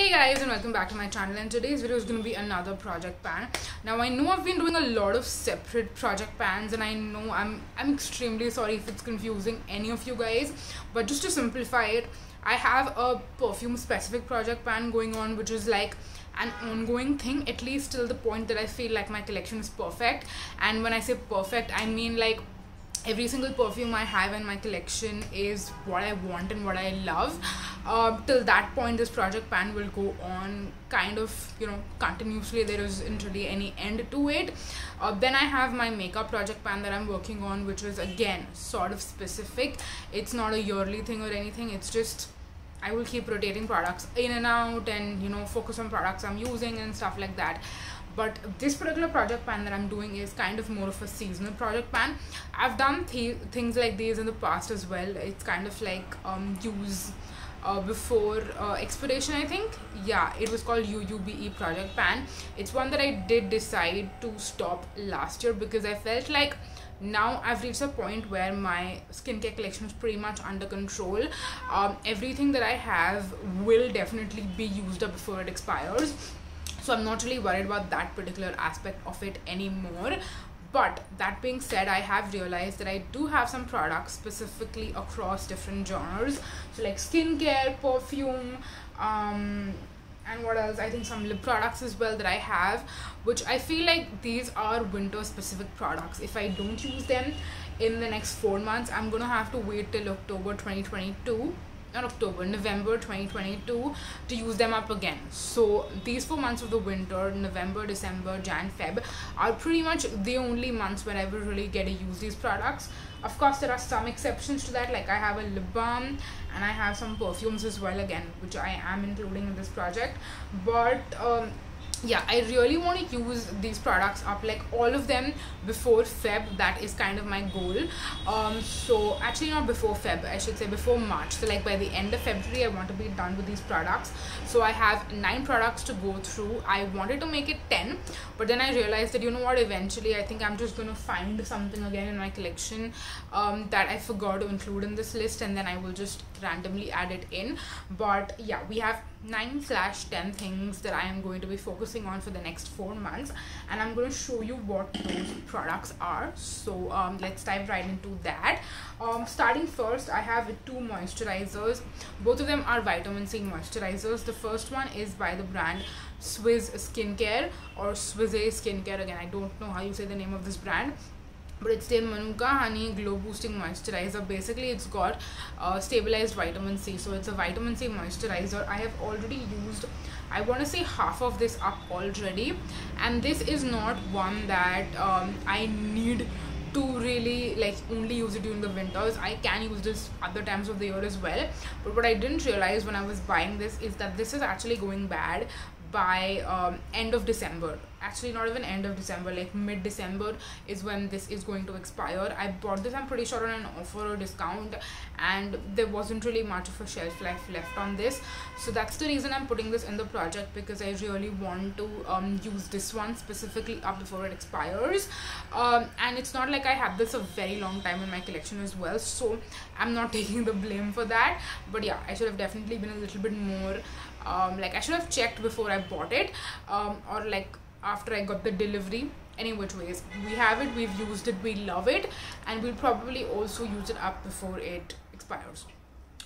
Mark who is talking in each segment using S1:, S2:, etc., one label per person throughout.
S1: Hey guys, and welcome back to my channel, and today's video is going to be another project pan. Now I know I've been doing a lot of separate project pans, and I know I'm extremely sorry if it's confusing any of you guys, but just to simplify it, I have a perfume specific project pan going on, which is like an ongoing thing, at least till the point that I feel like my collection is perfect. And when I say perfect, I mean like every single perfume I have in my collection is what I want and what I love. Till that point, this project pan will go on kind of, continuously. There isn't really any end to it. Then I have my makeup project pan that I'm working on, which is again sort of specific. It's not a yearly thing or anything. It's just I will keep rotating products in and out, and focus on products I'm using and stuff like that. But this particular project pan that I'm doing is kind of more of a seasonal project pan. I've done things like these in the past as well. It's kind of like use before expiration, I think. Yeah, it was called UUBE project pan. It's one that I did decide to stop last year because I felt like now I've reached a point where my skincare collection is pretty much under control. Everything that I have will definitely be used up before it expires, so I'm not really worried about that particular aspect of it anymore. But that being said, I have realized that I do have some products specifically across different genres, so like skincare, perfume, and what else, I think some lip products as well that I have, which I feel like these are winter specific products. If I don't use them in the next 4 months, I'm gonna have to wait till October 2022, not October, November 2022 to use them up again. So these 4 months of the winter, November, December, Jan, Feb, are pretty much the only months where I will really get to use these products. Of course, there are some exceptions to that, like I have a lip balm and I have some perfumes as well, again, which I am including in this project. But yeah, I really want to use these products up, like all of them before Feb. That is kind of my goal. So actually not before Feb, I should say before March. So like by the end of February, I want to be done with these products. So I have 9 products to go through. I wanted to make it 10, but then I realized that, eventually I think I'm just going to find something again in my collection that I forgot to include in this list, and then I will just randomly add it in. But yeah, we have 9/10 things that I am going to be focusing on for the next 4 months, and I'm going to show you what those products are. So let's dive right into that. Starting first, I have 2 moisturizers. Both of them are vitamin C moisturizers. The first one is by the brand Swizz Skincare or Swizz Skincare. Again, I don't know how you say the name of this brand, but it's their Manuka Honey Glow Boosting Moisturizer. Basically, it's got stabilized vitamin C, so it's a vitamin C moisturizer. I have already used, I want to say, half of this up already, and this is not one that I need to really like only use it during the winters. I can use this other times of the year as well. But what I didn't realize when I was buying this is that this is actually going bad by end of December. Actually, not even end of December, like mid-December is when this is going to expire. I bought this, I'm pretty sure, on an offer or discount, and there wasn't really much of a shelf life left on this. So that's the reason I'm putting this in the project, because I really want to use this one specifically up before it expires. And it's not like I have this a very long time in my collection as well, so I'm not taking the blame for that. But yeah, I should have definitely been a little bit more like I should have checked before I bought it, or like after I got the delivery. Any which ways, we have it, we've used it, we love it, and we'll probably also use it up before it expires.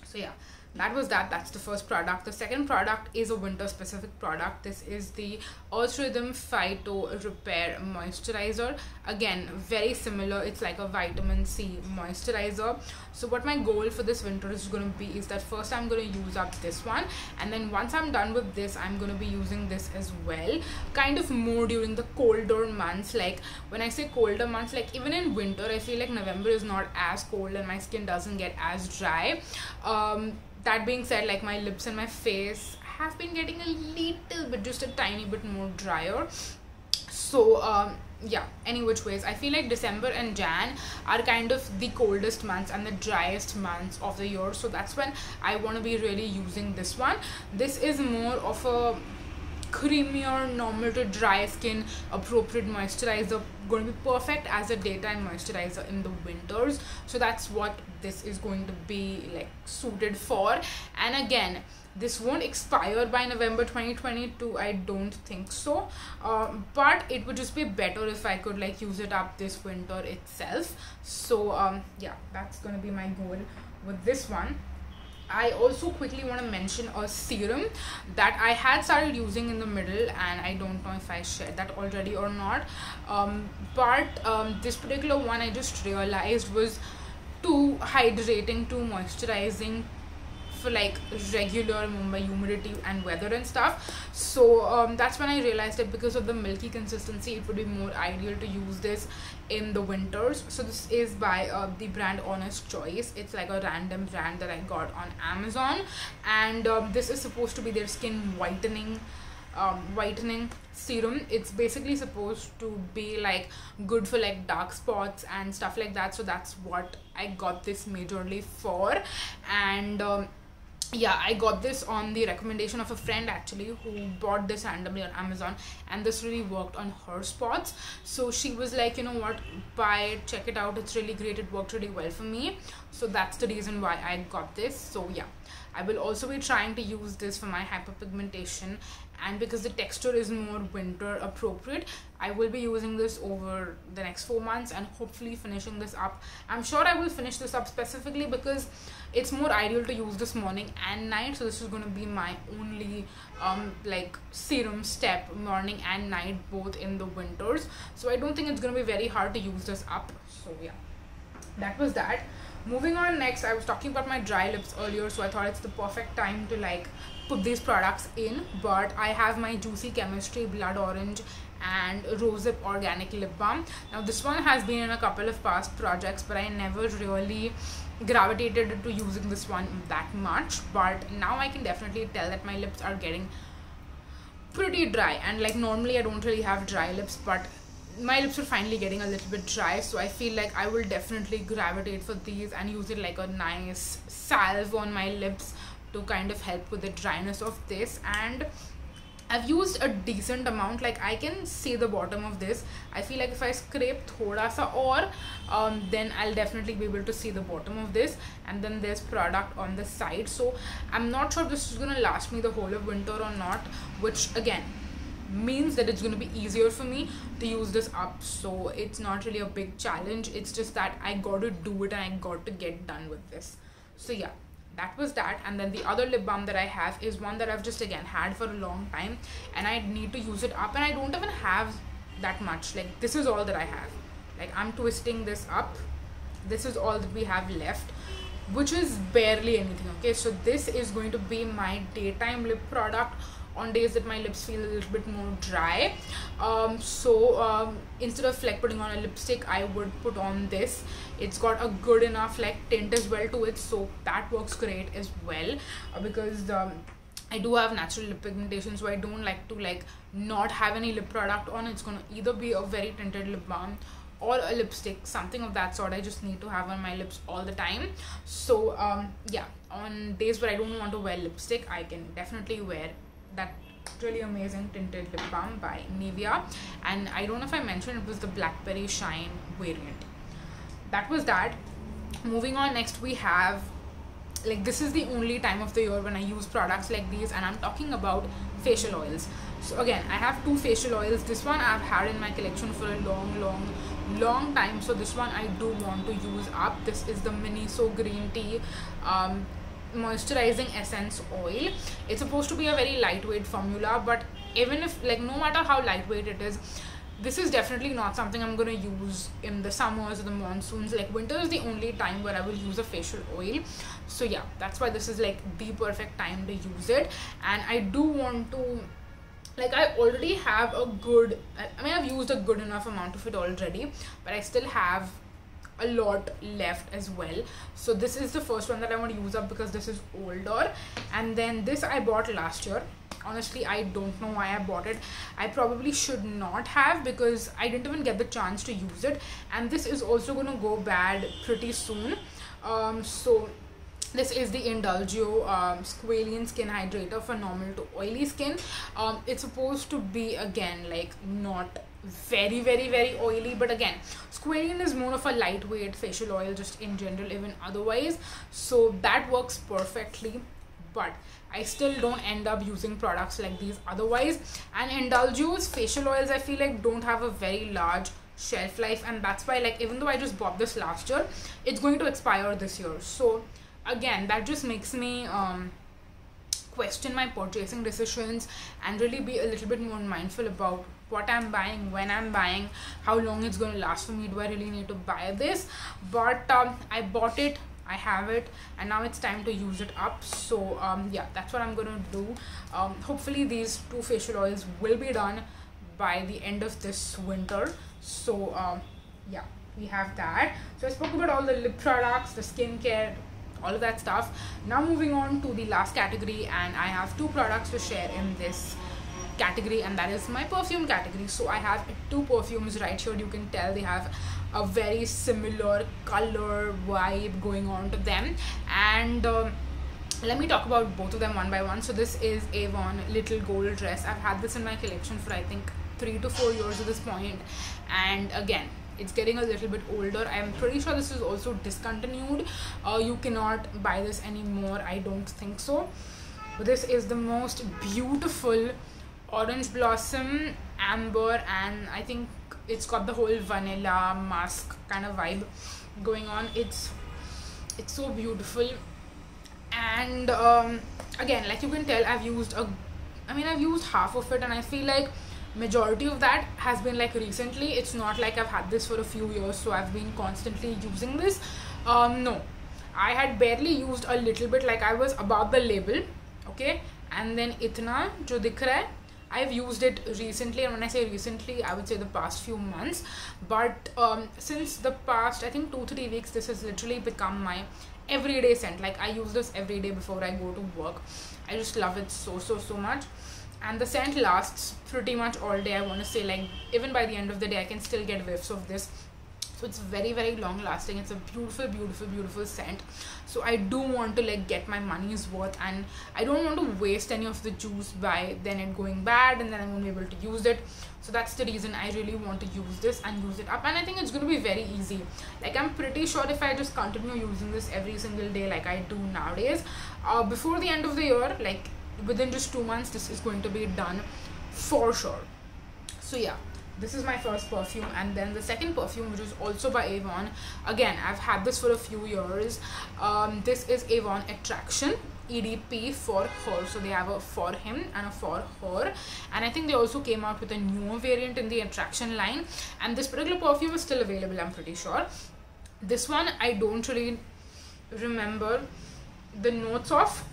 S1: So yeah, that was that's the first product. The second product is a winter specific product. This is the Earth Rhythm Phyto Repair Moisturizer. Again, very similar. It's like a vitamin C moisturizer. So what my goal for this winter is going to be is that first I'm going to use up this one, and then once I'm done with this, I'm going to be using this as well, kind of more during the colder months. Like when I say colder months, like even in winter, I feel like November is not as cold and my skin doesn't get as dry. That being said, like my lips and my face have been getting a little bit, just a tiny bit more drier. So yeah, any which ways, I feel like December and Jan are kind of the coldest months and the driest months of the year. So that's when I want to be really using this one. This is more of a creamier, normal to dry skin appropriate moisturizer, going to be perfect as a daytime moisturizer in the winters. So that's what this is going to be like suited for. And again, this won't expire by November 2022, I don't think so. But it would just be better if I could like use it up this winter itself. So yeah, that's gonna be my goal with this one. I also quickly want to mention a serum that I had started using in the middle, and I don't know if I shared that already or not. But this particular one I just realized was too hydrating, too moisturizing for like regular Mumbai humidity and weather and stuff. So that's when I realized that because of the milky consistency, it would be more ideal to use this in the winters. So this is by the brand Honest Choice. It's like a random brand that I got on Amazon, and this is supposed to be their skin whitening serum. It's basically supposed to be like good for like dark spots and stuff like that. So that's what I got this majorly for. And yeah, I got this on the recommendation of a friend actually, who bought this randomly on Amazon, and this really worked on her spots. So she was like, you know what, buy it, check it out, it's really great, it worked really well for me. So that's the reason why I got this. So yeah, I will also be trying to use this for my hyperpigmentation, and because the texture is more winter appropriate, I will be using this over the next 4 months and hopefully finishing this up. I'm sure I will finish this up specifically because it's more ideal to use this morning and night. So this is going to be my only like serum step, morning and night, both in the winters. So I don't think it's going to be very hard to use this up. So yeah, that was that. Moving on, next I was talking about my dry lips earlier, so I thought it's the perfect time to like put these products in. But I have my Juicy Chemistry Blood Orange and Rosehip Organic Lip Balm. Now this one has been in a couple of past projects, but I never really gravitated to using this one that much. But now I can definitely tell that my lips are getting pretty dry, and like normally I don't really have dry lips, but my lips are finally getting a little bit dry. So I feel like I will definitely gravitate for these and use it like a nice salve on my lips to kind of help with the dryness of this. And I've used a decent amount, like I can see the bottom of this. I feel like if I scrape thoda sa or then I'll definitely be able to see the bottom of this. And then there's product on the side, so I'm not sure if this is gonna last me the whole of winter or not, which again means that it's going to be easier for me to use this up. So it's not really a big challenge, it's just that I got to do it and I got to get done with this. So yeah, that was that. And then the other lip balm that I have is one that I've just again had for a long time, and I need to use it up, and I don't even have that much. Like this is all that I have. Like I'm twisting this up, this is all that we have left, which is barely anything. Okay, so this is going to be my daytime lip product on days that my lips feel a little bit more dry. Instead of like putting on a lipstick, I would put on this. It's got a good enough like tint as well to it, so that works great as well. Because I do have natural lip pigmentation, so I don't like to like not have any lip product on. It's gonna either be a very tinted lip balm or a lipstick, something of that sort. I just need to have on my lips all the time. So yeah, on days where I don't want to wear lipstick, I can definitely wear that really amazing tinted lip balm by Nivea. And I don't know if I mentioned, it was the Blackberry Shine variant. That was that. Moving on, next we have, like this is the only time of the year when I use products like these, and I'm talking about facial oils. So again, I have two facial oils. This one I've had in my collection for a long time, so this one I do want to use up. This is the Miniso Green Tea moisturizing essence oil. It's supposed to be a very lightweight formula, but even if like no matter how lightweight it is, this is definitely not something I'm gonna use in the summers or the monsoons. Like winter is the only time where I will use a facial oil. So yeah, that's why this is like the perfect time to use it. And I do want to, like I already have a good, I mean I've used a good enough amount of it already, but I still have a lot left as well. So this is the first one that I want to use up because this is older. And then this I bought last year. Honestly, I don't know why I bought it. I probably should not have, because I didn't even get the chance to use it, and this is also going to go bad pretty soon. So this is the Indulgio Squalene Skin Hydrator for normal to oily skin. It's supposed to be again like not very oily, but again Squalene is more of a lightweight facial oil just in general, even otherwise, so that works perfectly. but I still don't end up using products like these otherwise. And Indulgeo's facial oils, I feel like, don't have a very large shelf life, and that's why, like, even though I just bought this last year, it's going to expire this year. So again, that just makes me question my purchasing decisions and really be a little bit more mindful about what I'm buying, when I'm buying, how long it's going to last for me. Do I really need to buy this? But I bought it, I have it, and now it's time to use it up. So yeah, that's what I'm gonna do. Hopefully these 2 facial oils will be done by the end of this winter. So yeah, we have that. So I spoke about all the lip products, the skincare, all of that stuff. Now moving on to the last category, and I have 2 products to share in this category, and that is my perfume category. So I have 2 perfumes right here. You can tell they have a very similar color vibe going on to them, and let me talk about both of them one by one. So this is Avon Little Gold Dress. I've had this in my collection for I think 3 to 4 years at this point, and again, it's getting a little bit older. I'm pretty sure this is also discontinued. You cannot buy this anymore, I don't think so. But this is the most beautiful orange blossom, amber, and I think it's got the whole vanilla musk kind of vibe going on. It's so beautiful, and again, like you can tell, I've used half of it, and I feel like majority of that has been like recently. It's not like I've had this for a few years, so I've been constantly using this. No, I had barely used a little bit, like I was above the label, okay, and then itna jo dikh raha hai, I've used it recently, and when I say recently, I would say the past few months. But since the past, I think 2-3 weeks, this has literally become my everyday scent. Like I use this every day before I go to work. I just love it so much, and the scent lasts pretty much all day. I want to say, like, even by the end of the day, I can still get whiffs of this. So it's very long lasting. It's a beautiful scent. So I do want to like get my money's worth, and I don't want to waste any of the juice by then it going bad and then I won't be able to use it. So that's the reason I really want to use this and use it up, and I think it's going to be very easy. Like I'm pretty sure if I just continue using this every single day like I do nowadays, before the end of the year, like within just 2 months, this is going to be done for sure. So yeah, this is my first perfume. And then the second perfume, which is also by Avon. Again, I've had this for a few years. This is Avon Attraction EDP for her. So they have a for him and a for her, and I think they also came out with a newer variant in the Attraction line, and this particular perfume is still available, I'm pretty sure. This one I don't really remember the notes of,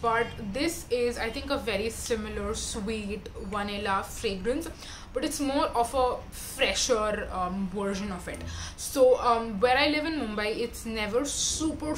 S1: but this is, I think, a very similar sweet vanilla fragrance, but it's more of a fresher version of it. So where I live in Mumbai, it's never super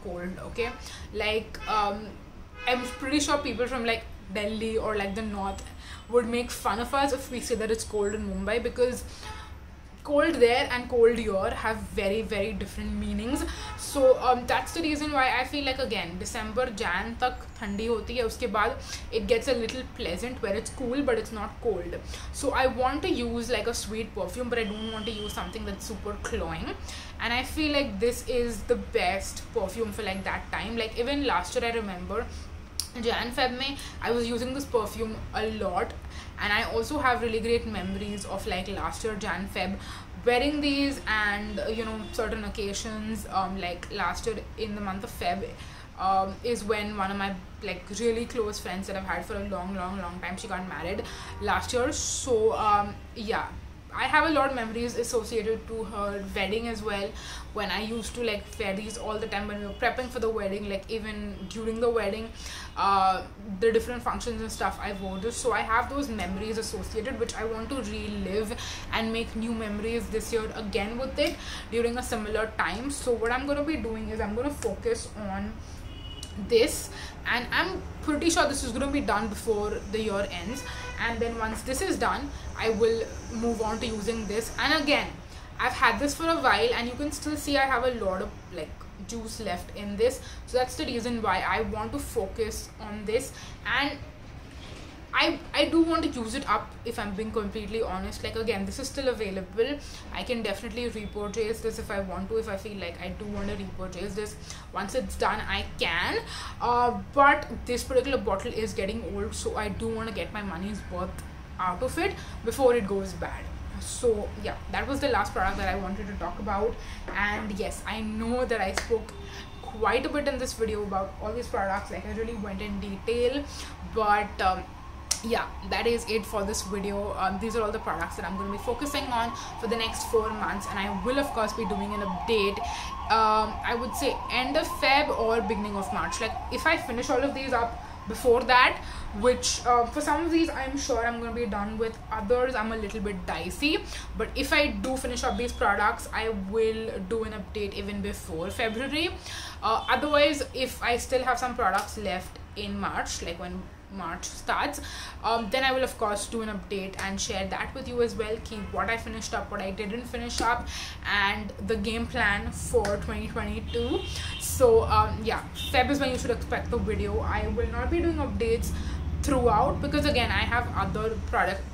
S1: cold, okay? Like I'm pretty sure people from like Delhi or like the north would make fun of us if we say that it's cold in Mumbai, because cold there and cold here have very different meanings. So that's the reason why I feel like, again, December Jan tak thandi hoti hai, uske baad it gets a little pleasant where it's cool but it's not cold. So I want to use like a sweet perfume, but I don't want to use something that's super cloying, and I feel like this is the best perfume for like that time. Like even last year, I remember Jan Feb mein I was using this perfume a lot, and I also have really great memories of like last year Jan Feb wearing these, and you know, certain occasions, like last year in the month of Feb is when one of my like really close friends that I've had for a long time, she got married last year. So yeah, I have a lot of memories associated to her wedding as well, when I used to like wear these all the time when we were prepping for the wedding. Like even during the wedding, the different functions and stuff, I wore this. So I have those memories associated, which I want to relive and make new memories this year again with it during a similar time. So what I'm going to be doing is I'm going to focus on this, and I'm pretty sure this is going to be done before the year ends, and then once this is done, I will move on to using this. And again, I've had this for a while, and you can still see I have a lot of like juice left in this. So that's the reason why I want to focus on this, and I do want to use it up, if I'm being completely honest. Like, again, this is still available. I can definitely repurchase this if I want to, if I feel like I do want to repurchase this. Once it's done, I can, but this particular bottle is getting old, so I do want to get my money's worth out of it before it goes bad. So yeah, that was the last product that I wanted to talk about. And yes, I know that I spoke quite a bit in this video about all these products, like I really went in detail, but yeah, that is it for this video. These are all the products that I'm going to be focusing on for the next 4 months, and I will of course be doing an update, I would say end of Feb or beginning of March. Like, if I finish all of these up before that, which for some of these I'm sure I'm going to be done with, others I'm a little bit dicey, but if I do finish up these products, I will do an update even before February. Otherwise, if I still have some products left in March, like when March starts, then I will of course do an update and share that with you as well, keep what I finished up, what I didn't finish up, and the game plan for 2022. So yeah, Feb is when you should expect the video. I will not be doing updates throughout, because again I have other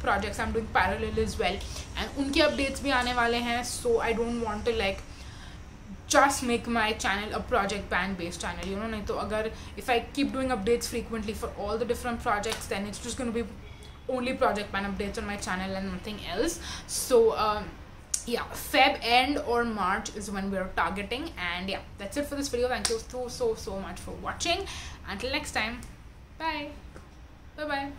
S1: projects I'm doing parallel as well, and unke updates bhi aane wale hain. So I don't want to like just make my channel a project ban based channel, you know. Nahi to agar if I keep doing updates frequently for all the different projects, then it's just going to be only project ban updates on my channel and nothing else. So yeah, Feb end or March is when we're targeting. And yeah, that's it for this video. Thank you so much for watching. Until next time, bye bye.